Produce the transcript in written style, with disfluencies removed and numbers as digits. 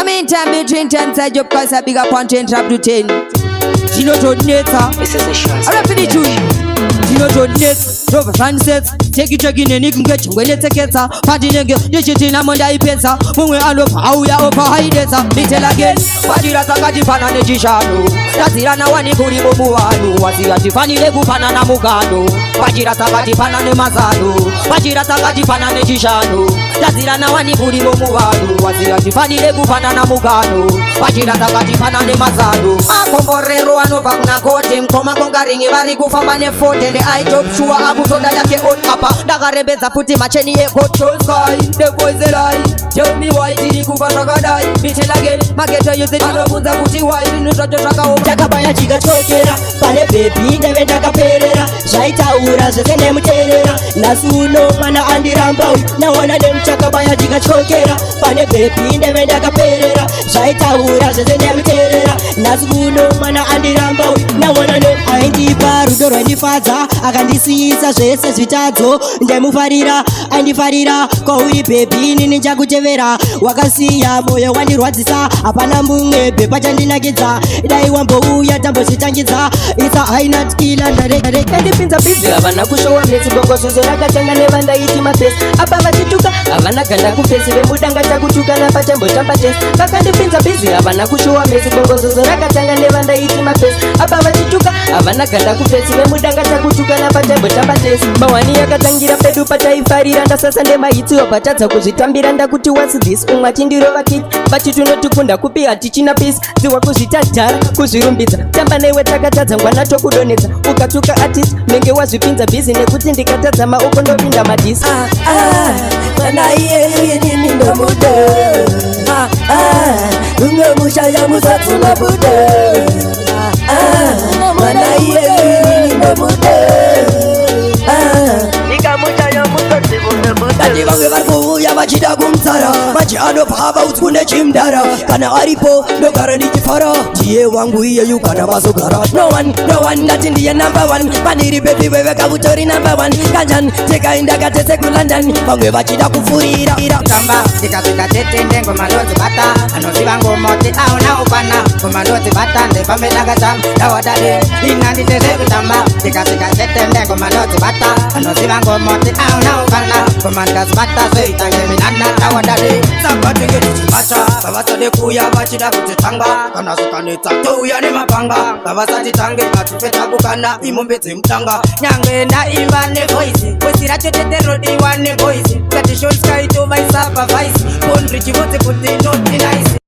meantime, between 10 side job, cause I big up on 10 trap to 10. Gino Jodneta, I rap in the tune. Gino Jodneta. Drove sunsets, take it again and you can get you when you take it. Party nigga, this shit in a Monday pizza. When we all up, how we are over high data. Little again, party Rasakati Panana Jishano. That's it, and I want to go to Muano. What's the Antifani Legu Panana Mugano? Party Rasakati Panana Mazano. Party Rasakati Panana Jishano. That's it, and I want to go to Muano. What's the Antifani Legu Panana Mugano? Party Rasakati Panana Mazano. Akomborero ano bagna kotim. Koma kongaringi bari kufambane fote. The eye job shua Soda yake on hapa Dagarembeza puti macheni ye control sky. The boys they lie. Tell me why did you kufa tagadai. Bitch again Mageto use it Anabuza puti why Nutrato traka home Takabaya chiga chokera Pale baby Neve daga perera Shaita ura Zene muterera Nasuno mana andi rambau Na wana dem takabaya chiga chokera Pale baby Neve daga perera Shaita ura Zene muterera Nasuno mana andi rambau Na wana dem Aindi paru doro ni faza Agandisiisa zvese zvitadzo ndemufarira andifarira kwauri bebi nini chakutevera wakasiya moyo wandirwadzisa hapana mumwe bhepa chandinakidza dai wambouya tambozvitangidza isa haina tkila ndareka ndipinza bizi havana kushowa mesi bongozozo rakatanga nevandaiti mapesi apa vachituka havana ganda kupesi vemudanga takutukana pachambotamba tesi vakandipinza bizi havana kushowa mesi bongozozo rakatanga nevandaiti mapesi apa vachituka havana ganda kupesi vemudanga takutukana pachambotamba tesi mawani yakatangira pedu pataifarira ndasasa ndemahitsiwa patadza kuzvitambira ndakuti what's this umwe achindirova kiki bati tunotukunda kupi hatichina pisi dziwa kuzvitadhara kuzvirumbidza tamba newe takatadza ngwana tokudonedza ukatuka artist menge wazvipinza bhizi nekuti ndikatadza maoko ndopinda madhisi mwana iyeye nini ndomude umwe mushaya musatsuna bude mwana iyeye nini ndomude Dati vange varikuuya vachida kumtsara maji anobva utsune chimdara kana aripo ndogara ndichifara ndiye wangu iyeyu kana vazogara no one ndati ndiye number 1 paniri bebi weveka utori number 1 kanjani tekainda katese kuLondon vange vachida kufurira tamba tikasvika tetende ngomanodzi bata anoziva ngomoti auna upana ngomanodzi bata ndefambe ndakatamba ndawadade ina nditeze kutamba tikasvika tetende ngomanodzi bata anoziva ngomoti auna upana ngomandikazi bata zoitange minana ndawadade sabatenge tichibata vavasade kuya vachida kutitanga kana zvikanetsa touya nemapanga ngavasati tange katipeta kukana imombe dzemutanga nyange ndaimba nevoisi voisi racho teterodiwa nevoisi katishonskai tovaisapa vaisi konrichivotse kuti noti nice